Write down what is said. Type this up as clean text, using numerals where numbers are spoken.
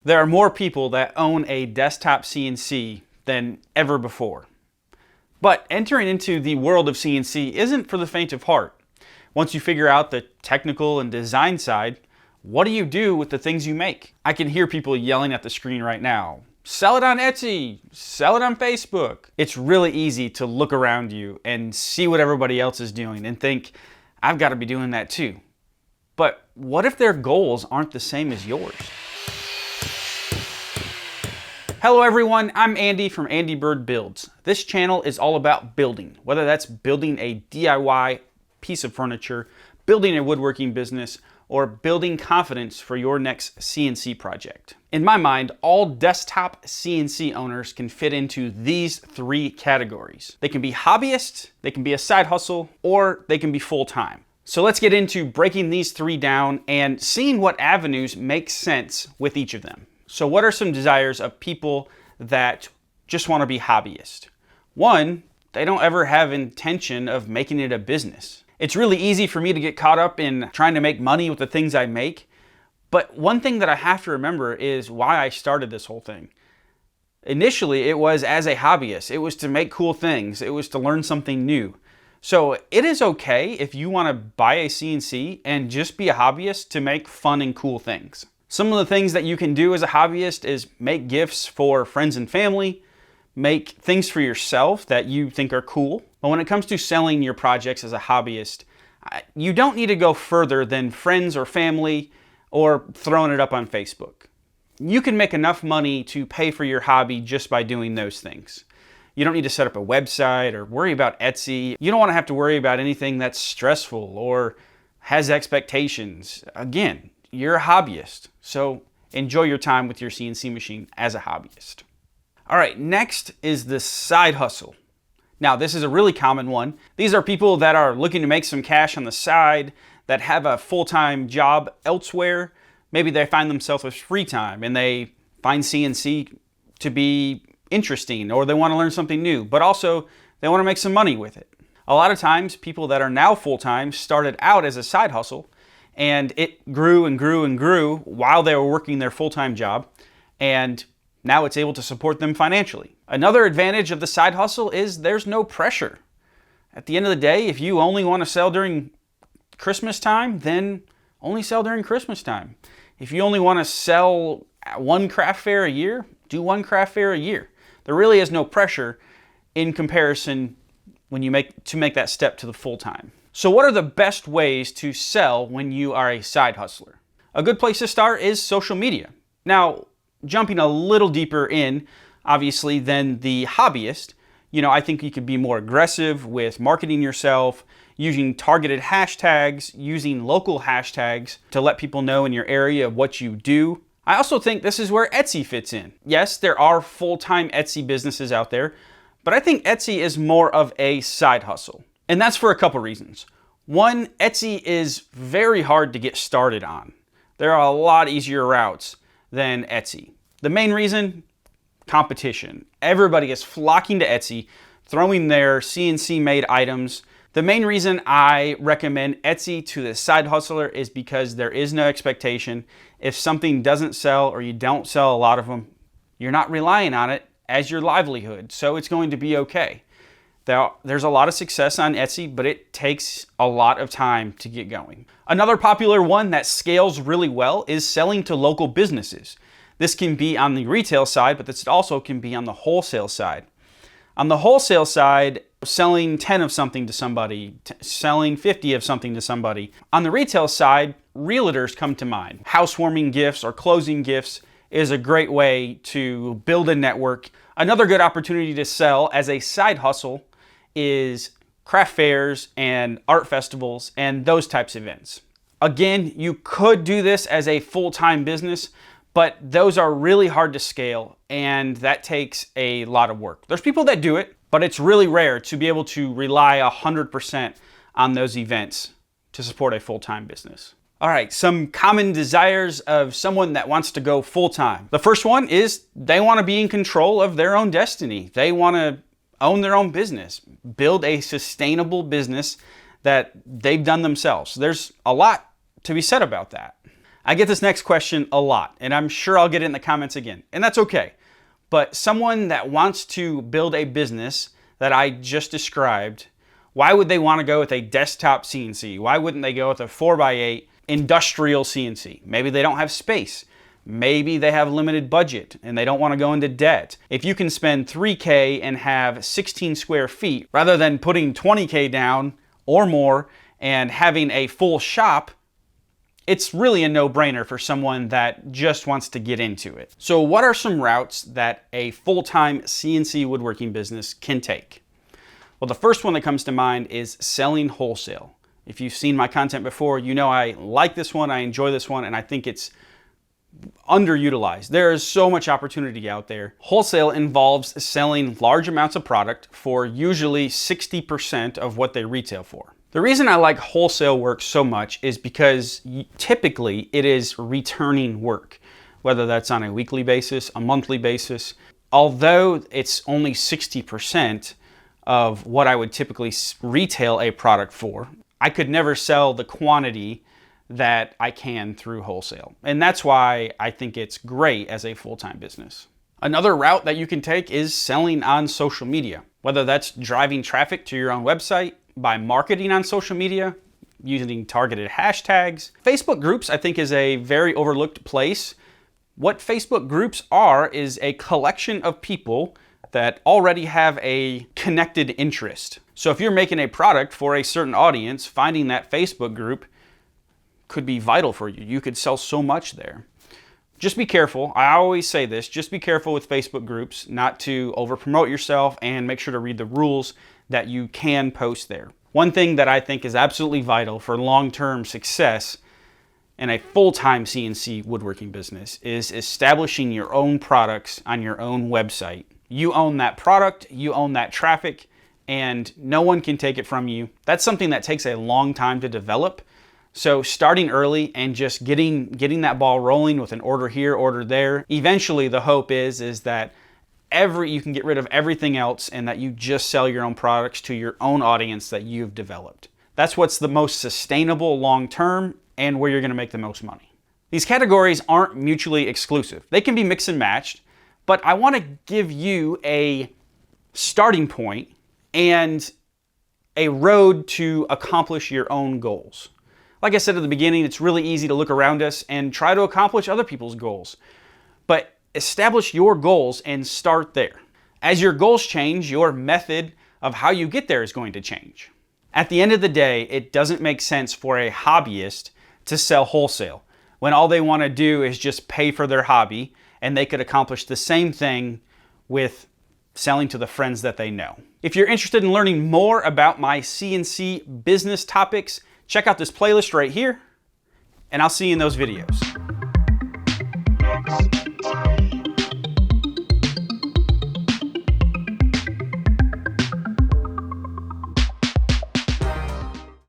There are more people that own a desktop CNC than ever before. But entering into the world of CNC isn't for the faint of heart. Once you figure out the technical and design side, what do you do with the things you make? I can hear people yelling at the screen right now. Sell it on Etsy, sell it on Facebook. It's really easy to look around you and see what everybody else is doing and think, I've got to be doing that too. But what if their goals aren't the same as yours? Hello everyone, I'm Andy from andybirdbuilds. This channel is all about building, whether that's building a DIY piece of furniture, building a woodworking business, or building confidence for your next CNC project. In my mind, all desktop CNC owners can fit into these three categories. They can be hobbyists, they can be a side hustle, or they can be full-time. So let's get into breaking these three down and seeing what avenues make sense with each of them. So what are some desires of people that just want to be hobbyists? One, they don't ever have intention of making it a business. It's really easy for me to get caught up in trying to make money with the things I make. But one thing that I have to remember is why I started this whole thing. Initially, it was as a hobbyist. It was to make cool things. It was to learn something new. So it is okay if you want to buy a CNC and just be a hobbyist to make fun and cool things. Some of the things that you can do as a hobbyist is make gifts for friends and family, make things for yourself that you think are cool. But when it comes to selling your projects as a hobbyist, you don't need to go further than friends or family or throwing it up on Facebook. You can make enough money to pay for your hobby just by doing those things. You don't need to set up a website or worry about Etsy. You don't want to have to worry about anything that's stressful or has expectations. Again, you're a hobbyist, so enjoy your time with your CNC machine as a hobbyist. All right, next is the side hustle. Now, this is a really common one. These are people that are looking to make some cash on the side, that have a full-time job elsewhere. Maybe they find themselves with free time and they find CNC to be interesting, or they want to learn something new, but also they want to make some money with it. A lot of times, people that are now full-time started out as a side hustle, and it grew and grew and grew while they were working their full-time job, and now it's able to support them financially. Another advantage of the side hustle is there's no pressure. At the end of the day, if you only want to sell during Christmas time, then only sell during Christmas time. If you only want to sell at one craft fair a year, do one craft fair a year. There really is no pressure in comparison when you make that step to the full-time. So what are the best ways to sell when you are a side hustler? A good place to start is social media. Now, jumping a little deeper in, obviously, than the hobbyist, I think you could be more aggressive with marketing yourself, using targeted hashtags, using local hashtags to let people know in your area what you do. I also think this is where Etsy fits in. Yes, there are full-time Etsy businesses out there, but I think Etsy is more of a side hustle. And that's for a couple reasons. One, Etsy is very hard to get started on. There are a lot easier routes than Etsy. The main reason, competition. Everybody is flocking to Etsy, throwing their CNC-made items. The main reason I recommend Etsy to the side hustler is because there is no expectation. If something doesn't sell or you don't sell a lot of them, you're not relying on it as your livelihood, so it's going to be okay. There's a lot of success on Etsy, but it takes a lot of time to get going. Another popular one that scales really well is selling to local businesses. This can be on the retail side, but this also can be on the wholesale side. On the wholesale side, selling 10 of something to somebody, selling 50 of something to somebody. On the retail side, realtors come to mind. Housewarming gifts or closing gifts is a great way to build a network. Another good opportunity to sell as a side hustle is craft fairs and art festivals and those types of events. Again, you could do this as a full-time business, but those are really hard to scale and that takes a lot of work. There's people that do it, but it's really rare to be able to rely 100% on those events to support a full-time business. All right, some common desires of someone that wants to go full-time. The first one is they want to be in control of their own destiny. They want to own their own business, build a sustainable business that they've done themselves. There's a lot to be said about that. I get this next question a lot, and I'm sure I'll get it in the comments again, and that's okay. But someone that wants to build a business that I just described, why would they want to go with a desktop CNC? Why wouldn't they go with a 4x8 industrial CNC? Maybe they don't have space. Maybe they have limited budget and they don't want to go into debt. If you can spend $3K and have 16 square feet, rather than putting $20K down or more and having a full shop, it's really a no-brainer for someone that just wants to get into it. So what are some routes that a full-time CNC woodworking business can take? Well, the first one that comes to mind is selling wholesale. If you've seen my content before, you know I like this one, I enjoy this one, and I think it's underutilized. There is so much opportunity out there. Wholesale involves selling large amounts of product for usually 60% of what they retail for. The reason I like wholesale work so much is because typically it is returning work, whether that's on a weekly basis, a monthly basis. Although it's only 60% of what I would typically retail a product for, I could never sell the quantity that I can through wholesale. And that's why I think it's great as a full-time business. Another route that you can take is selling on social media, whether that's driving traffic to your own website, by marketing on social media, using targeted hashtags. Facebook groups, I think, is a very overlooked place. What Facebook groups are is a collection of people that already have a connected interest. So if you're making a product for a certain audience, finding that Facebook group could be vital for you. You could sell so much there. Just be careful. I always say this, just be careful with Facebook groups not to over promote yourself, and make sure to read the rules that you can post there. One thing that I think is absolutely vital for long-term success in a full-time CNC woodworking business is establishing your own products on your own website. You own that product, you own that traffic, and no one can take it from you. That's something that takes a long time to develop. So starting early and just getting that ball rolling with an order here, order there. Eventually the hope is that you can get rid of everything else and that you just sell your own products to your own audience that you've developed. That's what's the most sustainable long term and where you're going to make the most money. These categories aren't mutually exclusive. They can be mixed and matched, but I want to give you a starting point and a road to accomplish your own goals. Like I said at the beginning, it's really easy to look around us and try to accomplish other people's goals. But establish your goals and start there. As your goals change, your method of how you get there is going to change. At the end of the day, it doesn't make sense for a hobbyist to sell wholesale when all they want to do is just pay for their hobby, and they could accomplish the same thing with selling to the friends that they know. If you're interested in learning more about my CNC business topics, check out this playlist right here, and I'll see you in those videos.